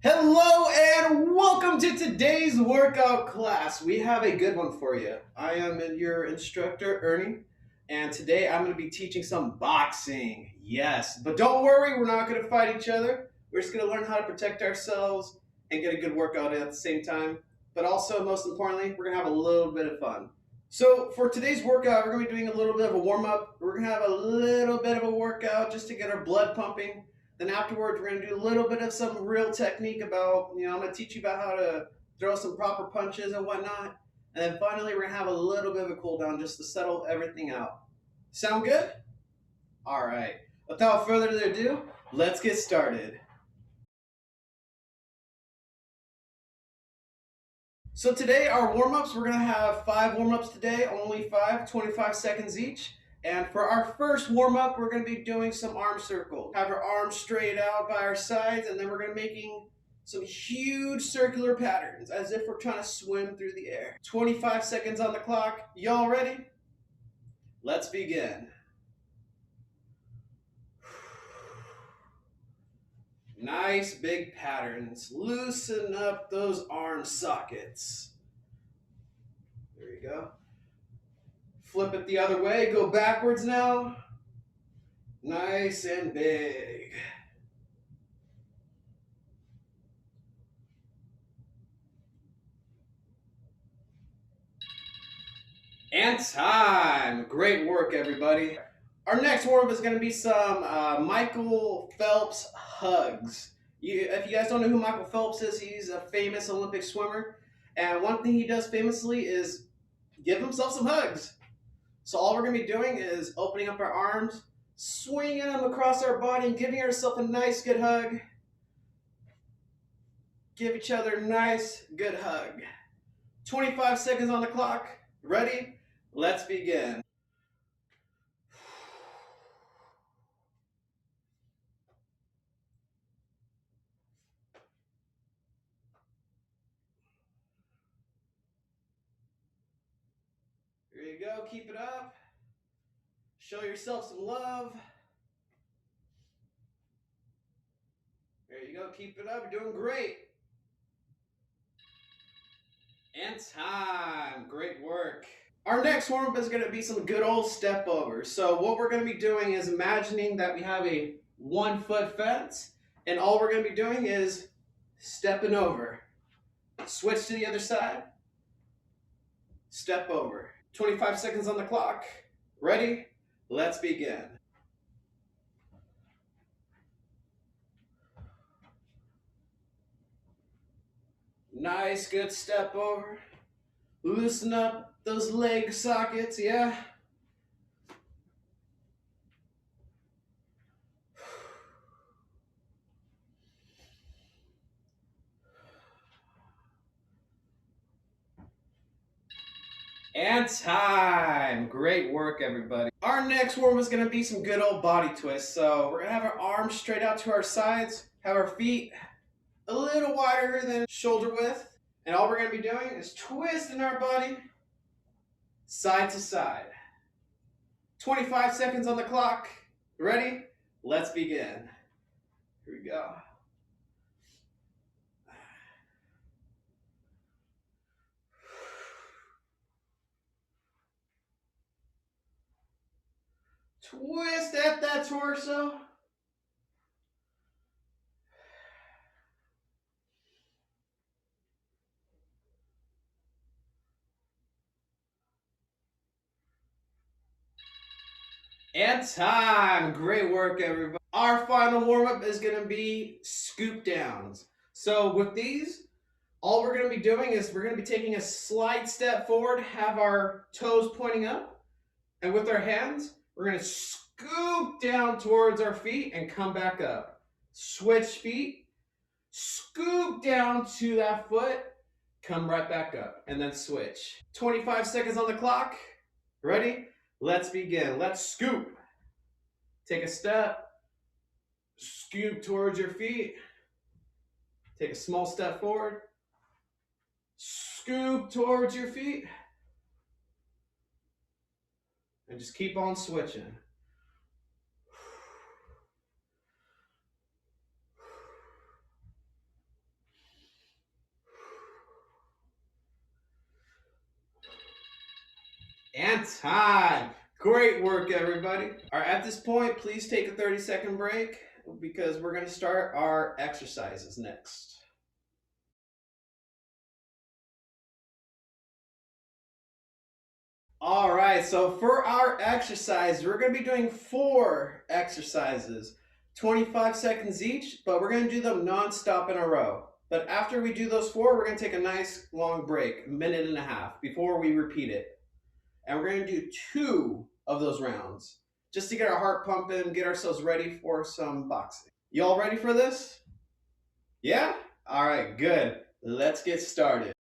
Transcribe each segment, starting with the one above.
Hello and welcome to today's workout class. We have a good one for you. I am your instructor, Ernie, and today I'm going to be teaching some boxing. Yes, but don't worry, we're not going to fight each other. We're just going to learn how to protect ourselves and get a good workout at the same time. But also, most importantly, we're going to have a little bit of fun. So for today's workout, we're going to be doing a little bit of a warm-up. We're going to have a little bit of a workout just to get our blood pumping. Then afterwards, we're going to do a little bit of some real technique about, I'm going to teach you about how to throw some proper punches and whatnot. And then finally, we're going to have a little bit of a cool down just to settle everything out. Sound good? All right. Without further ado, let's get started. So today, our warm-ups, we're going to have 5 warm-ups today, only 5, 25 seconds each. And for our first warm-up, we're going to be doing some arm circles. Have our arms straight out by our sides, and then we're going to be making some huge circular patterns as if we're trying to swim through the air. 25 seconds on the clock. Y'all ready? Let's begin. Nice big patterns. Loosen up those arm sockets. There you go. Flip it the other way. Go backwards now. Nice and big. And time. Great work, everybody. Our next warm-up is going to be some Michael Phelps hugs. If you guys don't know who Michael Phelps is, he's a famous Olympic swimmer. And one thing he does famously is give himself some hugs. So all we're going to be doing is opening up our arms, swinging them across our body, and giving ourselves a nice, good hug. Give each other a nice, good hug. 25 seconds on the clock. Ready? Let's begin. Here you go. Keep it up. Show yourself some love. There you go. Keep it up. You're doing great. And time. Great work. Our next warm-up is going to be some good old step over. So what we're going to be doing is imagining that we have a 1-foot fence, and all we're going to be doing is stepping over. Switch to the other side. Step over. 25 seconds on the clock. Ready? Let's begin. Nice, good step over. Loosen up those leg sockets, yeah? And time. Great work, everybody. Our next warm is going to be some good old body twists. So we're going to have our arms straight out to our sides, have our feet a little wider than shoulder width. And all we're going to be doing is twisting our body side to side. 25 seconds on the clock. Ready? Let's begin. Here we go. Twist at that torso. And time. Great work, everybody. Our final warm-up is going to be scoop downs. So with these, all we're going to be doing is we're going to be taking a slight step forward, have our toes pointing up, and with our hands, we're going to scoop down towards our feet and come back up. Switch feet, scoop down to that foot, come right back up, and then switch. 25 seconds on the clock. Ready? Let's begin. Let's scoop. Take a step, scoop towards your feet. Take a small step forward, scoop towards your feet, and just keep on switching. time. Great work, everybody. All right, at this point, please take a 30-second break because we're going to start our exercises next. All right, so for our exercise, we're going to be doing 4 exercises, 25 seconds each, but we're going to do them non-stop in a row. But after we do those 4, we're going to take a nice long break, a minute and a half, before we repeat it. And we're going to do 2 of those rounds just to get our heart pumping, get ourselves ready for some boxing. You all ready for this? Yeah? All right, good. Let's get started.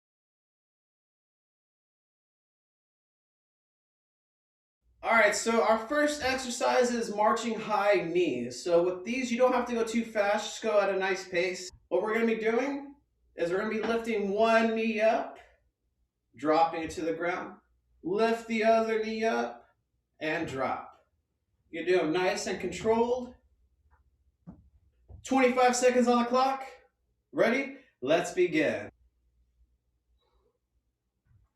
All right, so our first exercise is marching high knees. So with these, you don't have to go too fast, just go at a nice pace. What we're gonna be doing is we're gonna be lifting one knee up, dropping it to the ground, lift the other knee up, and drop. You do them nice and controlled. 25 seconds on the clock. Ready? Let's begin.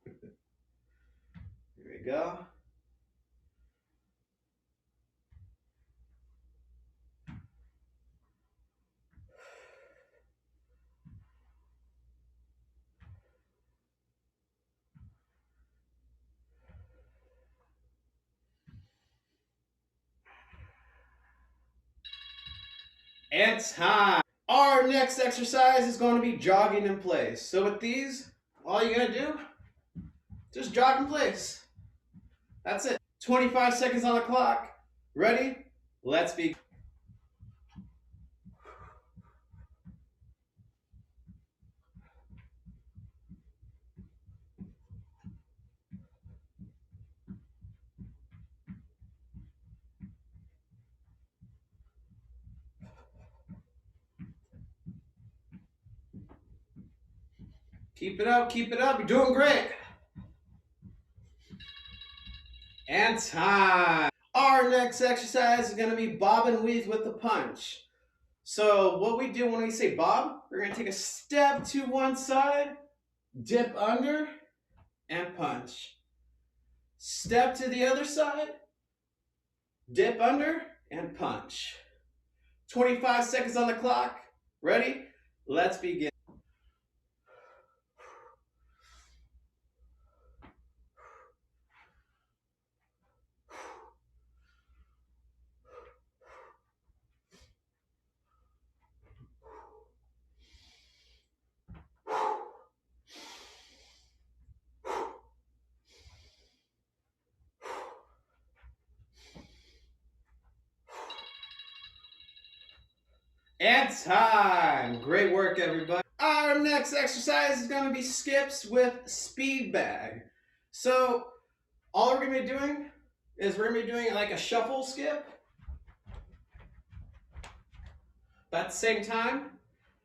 Here we go. And time. Our next exercise is going to be jogging in place. So with these, all you're gonna do, just jog in place. That's it. 25 seconds on the clock. Ready? Let's begin. Keep it up, keep it up. You're doing great. And time. Our next exercise is going to be bob and weave with the punch. So what we do when we say bob, we're going to take a step to one side, dip under, and punch. Step to the other side, dip under, and punch. 25 seconds on the clock. Ready? Let's begin. And time. Great work, everybody. Our next exercise is going to be skips with speed bag. So all we're going to be doing is we're going to be doing like a shuffle skip, but at the same time,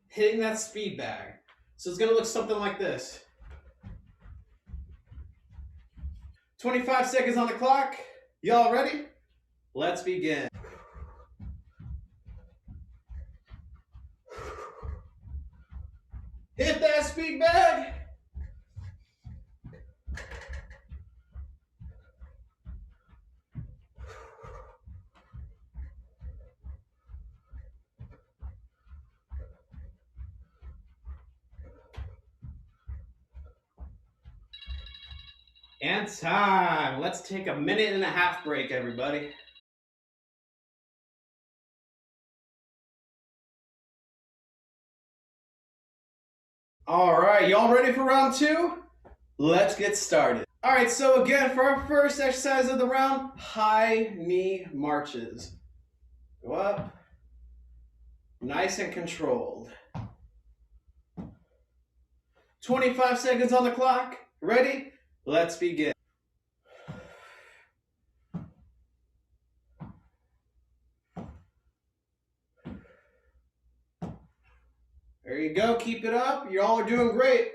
hitting that speed bag. So it's going to look something like this. 25 seconds on the clock. Y'all ready? Let's begin. Hit that speed bag. And time. Let's take a minute and a half break, everybody. All right, y'all ready for round 2? Let's get started. All right, so again, for our first exercise of the round, high knee marches. Go up, nice and controlled. 25 seconds on the clock. Ready? Let's begin. There you go, keep it up. You all are doing great.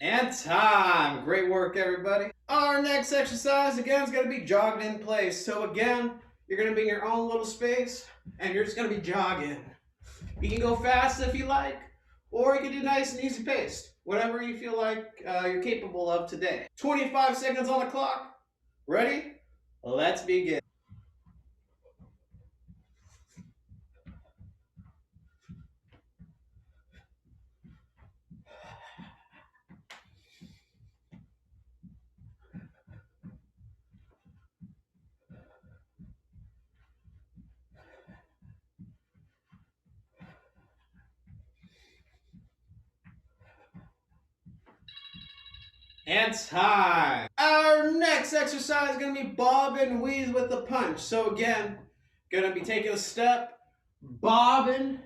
And time. Great work, everybody. Our next exercise, again, is going to be jogging in place. So again, you're going to be in your own little space, and you're just going to be jogging. You can go fast if you like, or you can do nice and easy paced. Whatever you feel like you're capable of today. 25 seconds on the clock. Ready? Let's begin. And time. Our next exercise is going to be bob and weave with the punch. So again, going to be taking a step, bobbing,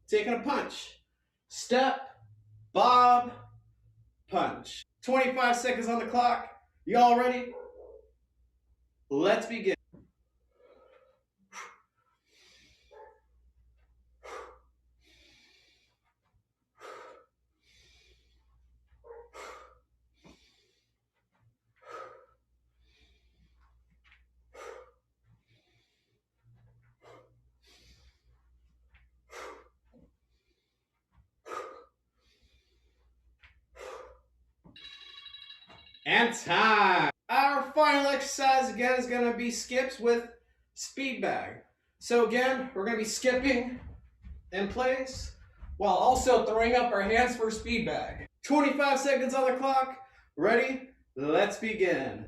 taking a punch. Step, bob, punch. 25 seconds on the clock. Y'all ready? Let's begin. And time. Our final exercise again is going to be skips with speed bag. So again, we're going to be skipping in place while also throwing up our hands for speed bag. 25 seconds on the clock. Ready? Let's begin.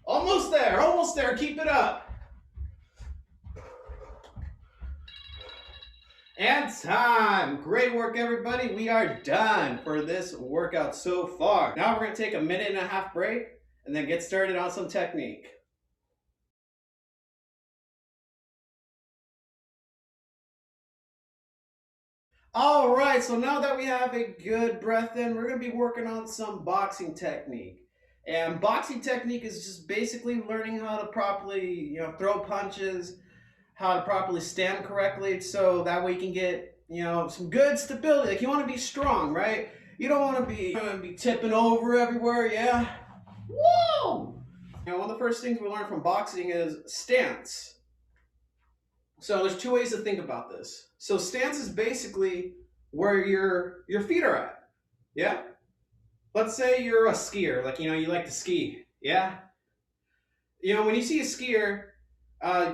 Almost there, keep it up. And time. Great work, everybody. We are done for this workout so far. Now we're gonna take a 1.5-minute break and then get started on some technique. All right, so now that we have a good breath in, we're gonna be working on some boxing technique. And boxing technique is just basically learning how to properly, throw punches, how to properly stand correctly, so that way you can get, some good stability. Like you want to be strong, right? You don't want to be tipping over everywhere. Yeah. Whoa! One of the first things we learn from boxing is stance. So there's two ways to think about this. So stance is basically where your feet are at. Yeah. Let's say you're a skier, like you like to ski. Yeah. When you see a skier,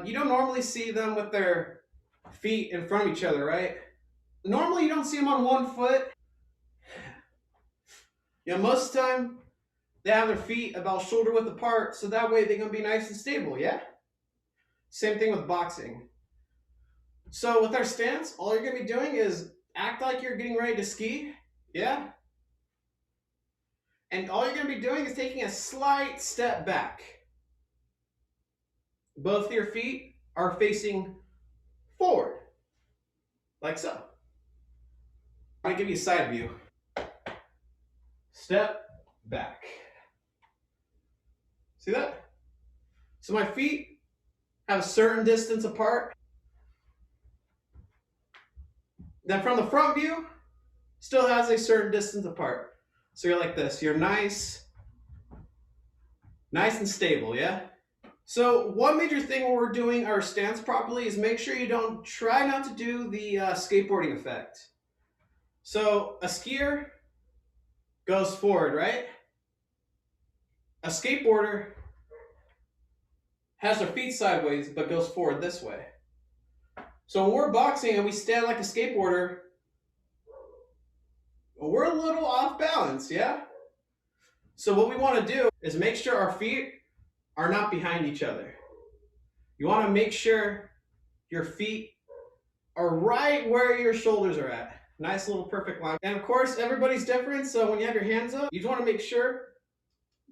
you don't normally see them with their feet in front of each other, right? Normally you don't see them on one foot. Most of the time they have their feet about shoulder width apart, so that way they're gonna be nice and stable, yeah? Same thing with boxing. So with our stance, all you're gonna be doing is act like you're getting ready to ski, yeah? And all you're gonna be doing is taking a slight step back. Both your feet are facing forward, like so. I'm gonna give you a side view. Step back. See that? So my feet have a certain distance apart. Then from the front view, still has a certain distance apart. So you're like this. You're nice and stable, yeah? So one major thing when we're doing our stance properly is make sure you don't try not to do the skateboarding effect. So a skier goes forward, right? A skateboarder has their feet sideways but goes forward this way. So when we're boxing and we stand like a skateboarder, we're a little off balance, yeah? So what we want to do is make sure our feet are not behind each other. You want to make sure your feet are right where your shoulders are at. Nice little perfect line. And of course, everybody's different, so when you have your hands up, you just want to make sure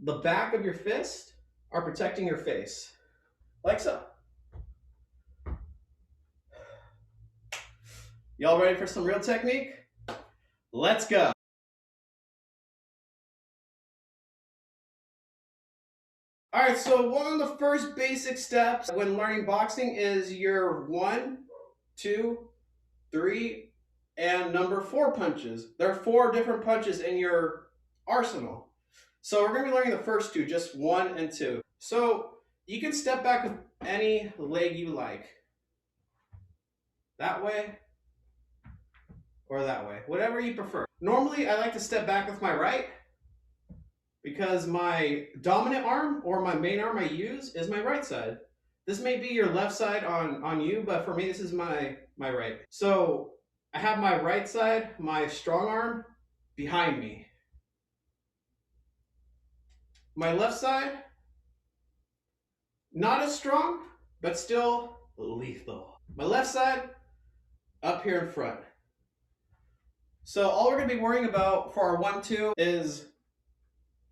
the back of your fist are protecting your face. Like so. Y'all ready for some real technique? Let's go. All right, so one of the first basic steps when learning boxing is your 1, 2, 3, and number 4 punches. There are 4 different punches in your arsenal. So we're going to be learning the first 2, just 1 and 2. So you can step back with any leg you like. That way or that way, whatever you prefer. Normally, I like to step back with my right because my dominant arm or my main arm I use is my right side. This may be your left side on you, but for me, this is my right. So I have my right side, my strong arm, behind me. My left side, not as strong, but still lethal. My left side, up here in front. So all we're gonna be worrying about for our 1-2 is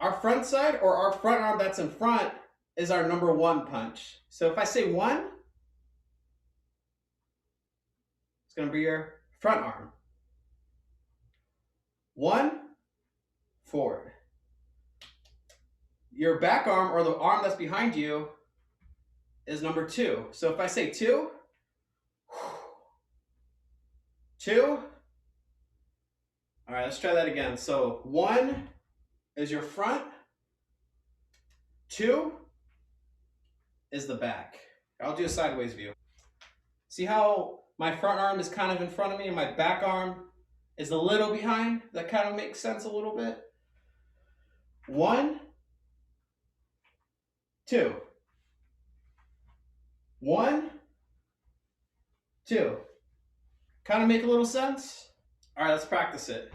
our front side, or our front arm that's in front is our number 1 punch. So if I say 1, it's gonna be your front arm. 1, forward. Your back arm, or the arm that's behind you, is number 2. So if I say 2, 2. All right, let's try that again. So 1 is your front, 2 is the back. I'll do a sideways view. See how my front arm is kind of in front of me and my back arm is a little behind? That kind of makes sense a little bit. 1, 2. 1, 2. Kind of make a little sense? All right, let's practice it.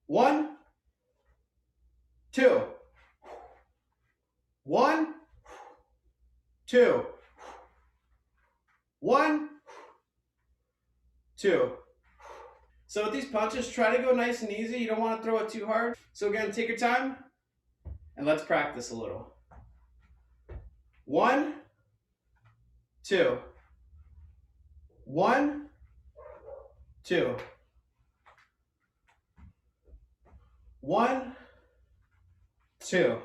1, 2. 1, 2. 1, 2. So with these punches, try to go nice and easy. You don't want to throw it too hard. So again, take your time and let's practice a little. 1, 2. 1, 2. 1, 2.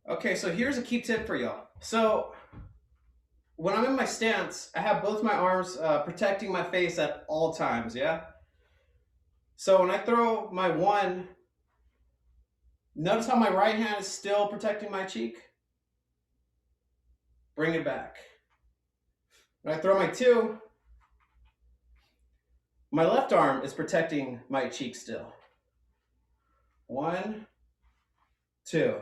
Okay, so here's a key tip for y'all. So when I'm in my stance, I have both my arms protecting my face at all times, yeah? So when I throw my 1, notice how my right hand is still protecting my cheek? Bring it back. When I throw my 2, my left arm is protecting my cheek still. 1, 2.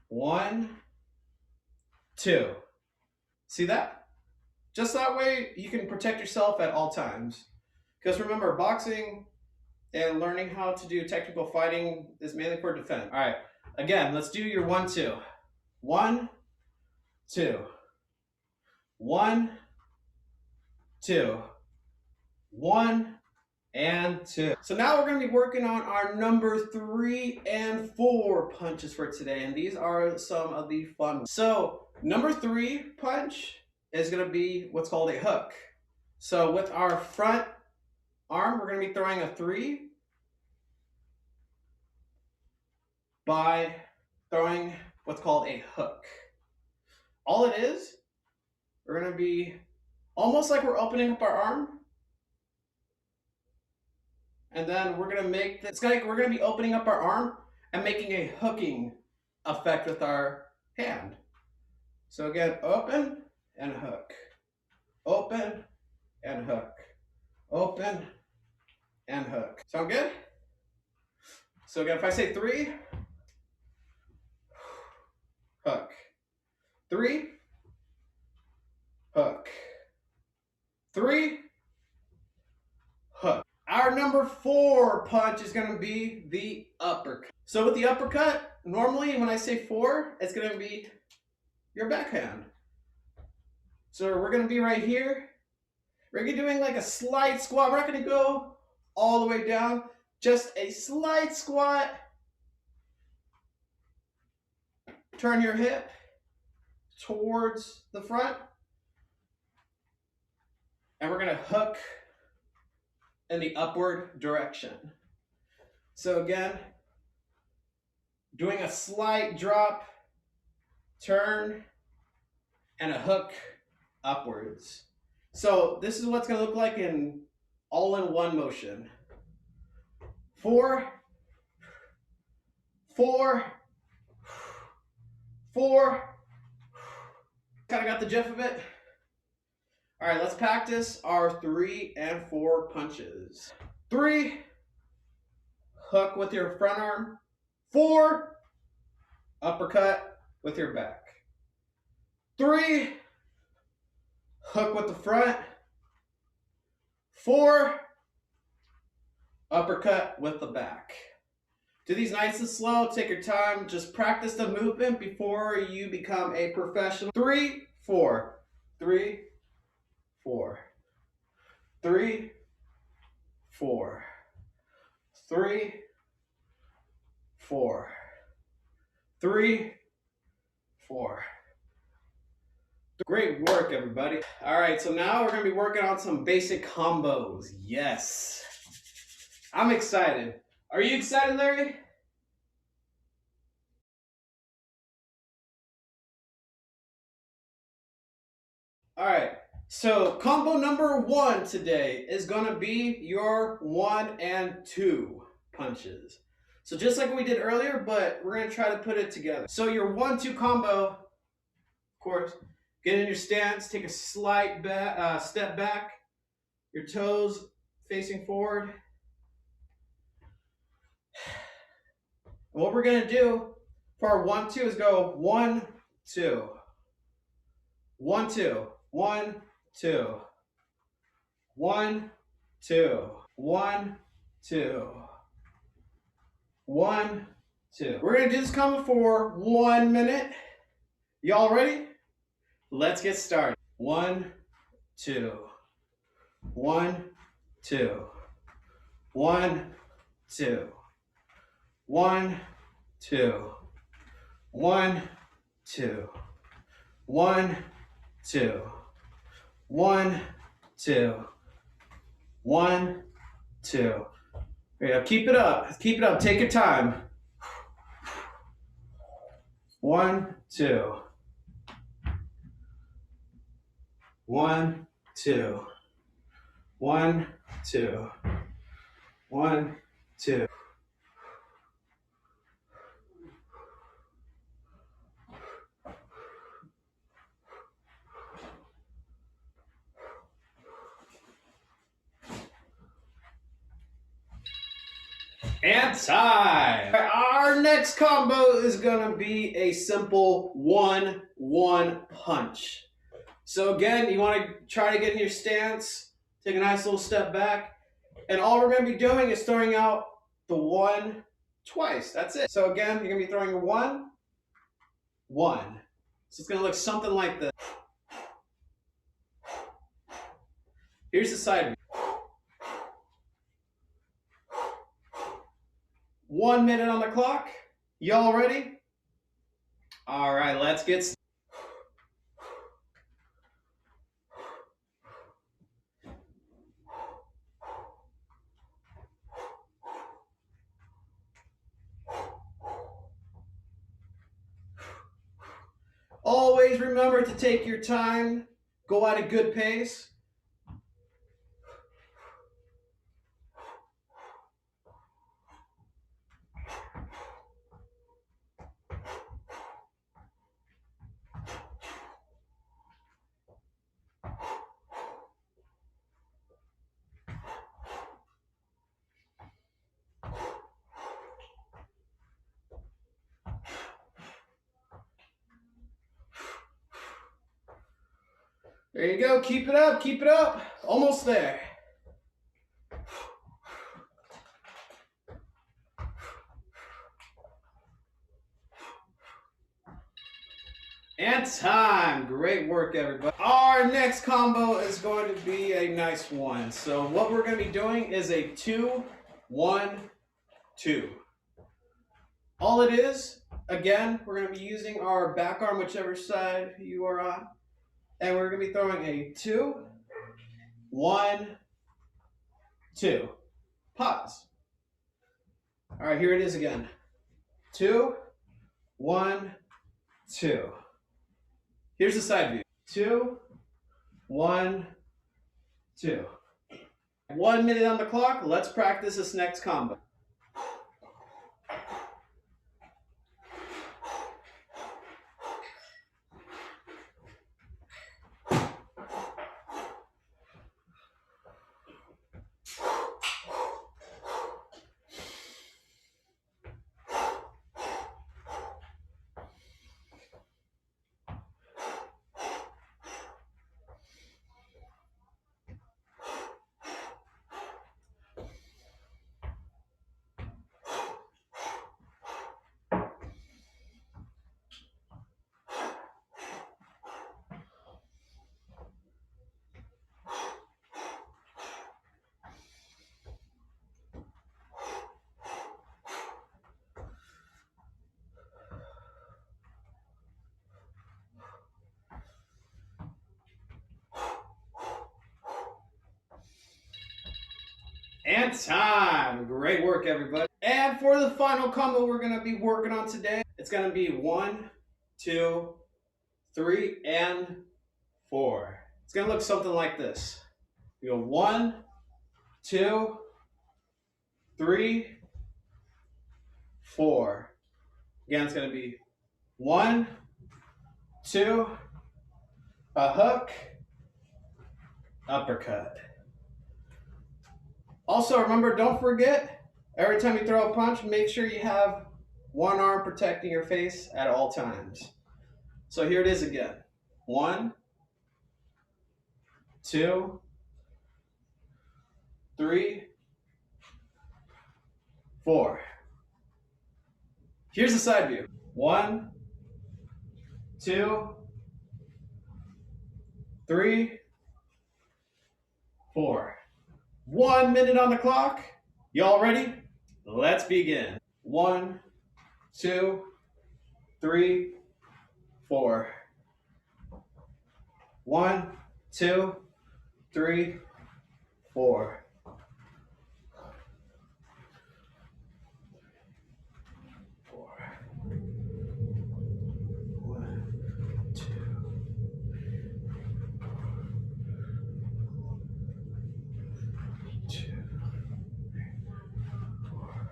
1, 2. See that? Just that way you can protect yourself at all times. Because remember, boxing and learning how to do technical fighting is mainly for defense. All right, again, let's do your 1, 2. 1, 2. 1, 2. 1 and 2. So now we're going to be working on our number 3 and 4 punches for today, and these are some of the fun ones. So number 3 punch is going to be what's called a hook. So with our front arm, we're going to be throwing a 3 by throwing what's called a hook. All it is, we're going to be almost like we're opening up our arm, and then we're gonna make this, we're gonna be opening up our arm and making a hooking effect with our hand. So again, open and hook. Open and hook. Open and hook. Sound good? So again, if I say 3, hook. 3, hook. 3, hook. Our number 4 punch is going to be the uppercut. So with the uppercut, normally when I say 4, it's going to be your backhand. So we're going to be right here. We're going to be doing like a slight squat. We're not going to go all the way down. Just a slight squat. Turn your hip towards the front. And we're going to hook in the upward direction. So again, doing a slight drop, turn, and a hook upwards. So this is what's going to look like in all-in-one motion. 4, 4, 4. Kind of got the gist of it. All right, let's practice our 3 and 4 punches. 3, hook with your front arm. 4, uppercut with your back. 3, hook with the front. 4, uppercut with the back. Do these nice and slow. Take your time. Just practice the movement before you become a professional. 3, 4. 3, 4. 3, 4. 3, 4. 3, 4. Great work, everybody. All right, so now we're going to be working on some basic combos. Yes. I'm excited. Are you excited, Larry? All right. So combo number 1 today is going to be your 1 and 2 punches. So just like we did earlier, but we're going to try to put it together. So your 1-2 combo, of course, get in your stance, take a slight step back, your toes facing forward. And what we're going to do for our 1-2 is go 1, 2. 1, 2. 1, 2. 1, 2. 1, 2. 1, 2. We're going to do this combo for 1 minute. Y'all ready? Let's get started. 1, 2. 1, 2. 1, 2. 1, 2. 1, 2. 1, 2. 1, 2. 1, 2. Yeah, keep it up. Keep it up. Take your time. 1, 2. 1, 2. 1, 2. 1, 2. And time. Our next combo is going to be a simple 1-1 punch. So again, you want to try to get in your stance, take a nice little step back, and all we're going to be doing is throwing out the 1 twice. That's it. So again, you're going to be throwing your 1, 1. So it's going to look something like this. Here's the side view. 1 minute on the clock. Y'all ready? All right, let's get started. Always remember to take your time, go at a good pace. There you go. Keep it up. Keep it up. Almost there. And time. Great work, everybody. Our next combo is going to be a nice one. So what we're going to be doing is a 2, 1, 2. All it is, again, we're going to be using our back arm, whichever side you are on. And we're going to be throwing a 2, 1, 2. Pause. All right, here it is again. 2, 1, 2. Here's the side view. 2, 1, 2. 1 minute on the clock. Let's practice this next combo. And time. Great work, everybody. And for the final combo we're going to be working on today, it's going to be 1, 2, 3, and 4. It's going to look something like this. You go 1, 2, 3, 4. Again, it's going to be 1, 2, a hook, uppercut. Also, remember, don't forget, every time you throw a punch, make sure you have one arm protecting your face at all times. So here it is again. 1, 2, 3, 4. Here's the side view. 1, 2, 3, 4. 1 minute on the clock. Y'all ready? Let's begin. 1, 2, 3, 4. 1, 2, 3, 4. 2, 4.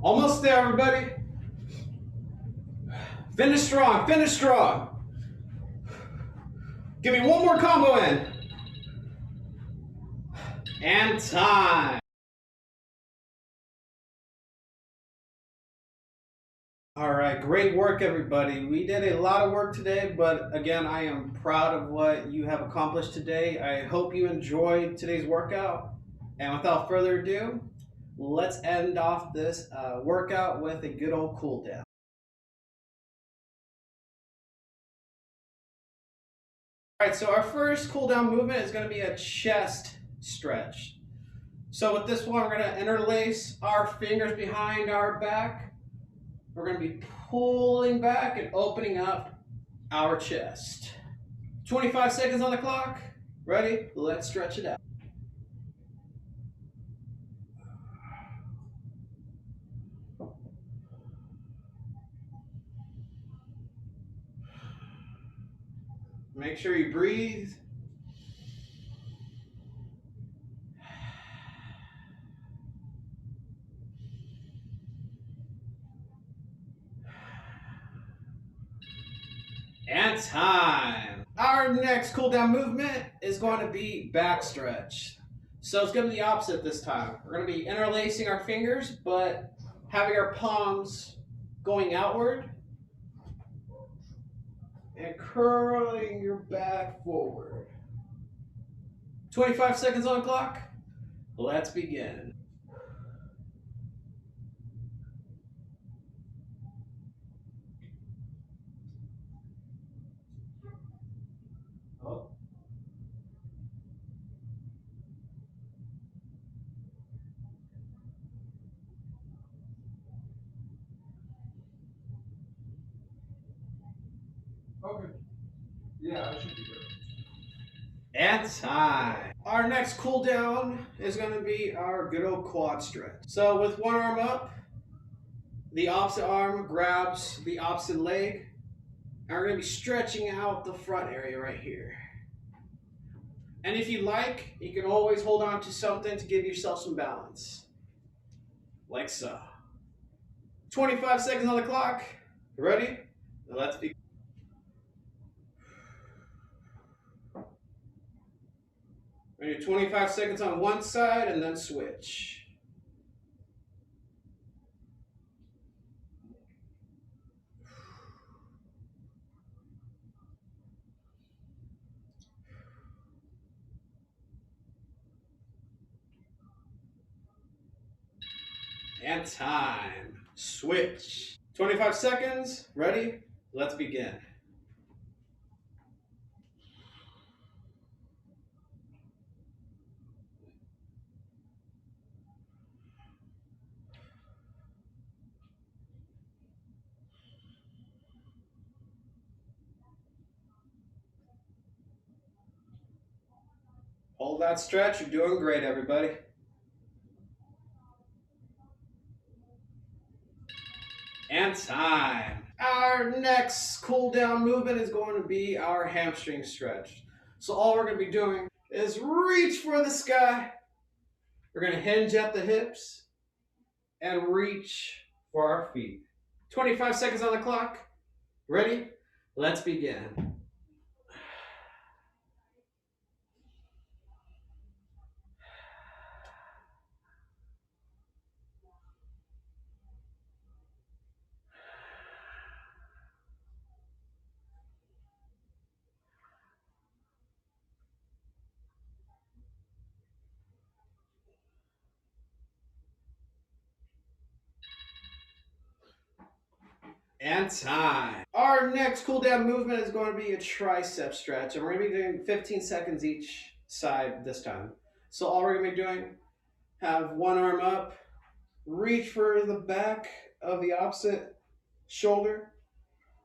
Almost there, everybody. Finish strong, finish strong. Give me one more combo in. And time. All right, great work, everybody. We did a lot of work today, but again, I am proud of what you have accomplished today. I hope you enjoyed today's workout. And without further ado, let's end off this workout with a good old cool down. All right, so our first cool down movement is going to be a chest stretch. So with this one, we're going to interlace our fingers behind our back. We're going to be pulling back and opening up our chest. 25 seconds on the clock. Ready? Let's stretch it out. Make sure you breathe. And time. Our next cool down movement is going to be back stretch. So it's going to be the opposite this time. We're going to be interlacing our fingers, but having our palms going outward and curling your back forward. 25 seconds on the clock. Let's begin. Okay. Yeah, I should be good. And time. Our next cool down is going to be our good old quad stretch. So with one arm up, the opposite arm grabs the opposite leg. And we're going to be stretching out the front area right here. And if you like, you can always hold on to something to give yourself some balance. Like so. 25 seconds on the clock. Ready? Let's begin. We're going to do 25 seconds on one side and then switch. And time. Switch. 25 seconds. Ready? Let's begin. Hold that stretch. You're doing great, everybody. And time. Our next cool down movement is going to be our hamstring stretch. So all we're going to be doing is reach for the sky. We're going to hinge at the hips and reach for our feet. 25 seconds on the clock. Ready? Let's begin. And time. Our next cool down movement is going to be a tricep stretch, and we're going to be doing 15 seconds each side this time. So all we're going to be doing, have one arm up, reach for the back of the opposite shoulder,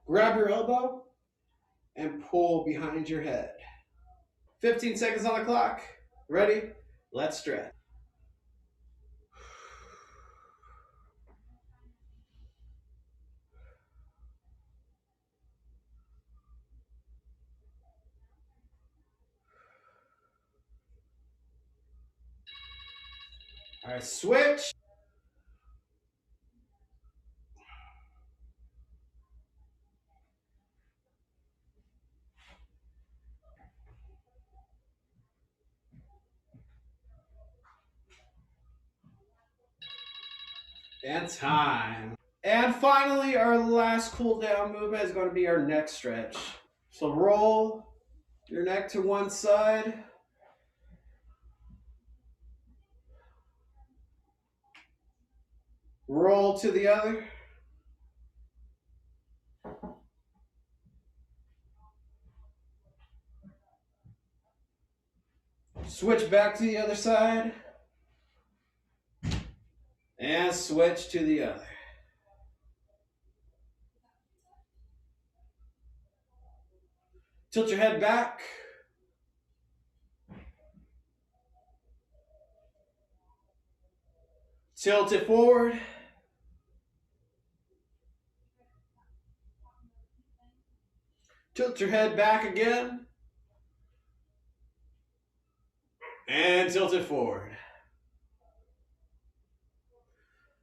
grab your elbow, and pull behind your head. 15 seconds on the clock. Ready? Let's stretch. All right, switch. And time. And finally, our last cool down movement is going to be our neck stretch. So roll your neck to one side. Roll to the other. Switch back to the other side. And switch to the other. Tilt your head back. Tilt it forward. Tilt your head back again. And tilt it forward.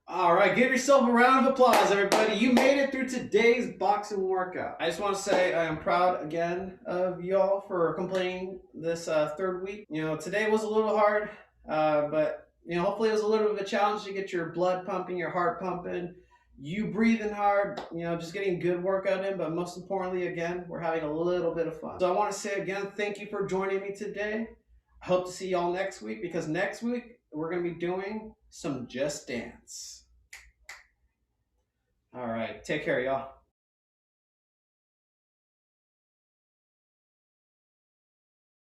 All right, give yourself a round of applause, everybody. You made it through today's boxing workout. I just want to say I am proud again of y'all for completing this third week. You know, today was a little hard, but you know, hopefully it was a little bit of a challenge to get your blood pumping, your heart pumping, you breathing hard, you know, just getting good workout in. But most importantly, again, we're having a little bit of fun. So I want to say again, thank you for joining me today. I hope to see y'all next week, because next week we're going to be doing some Just Dance. All right, take care, y'all.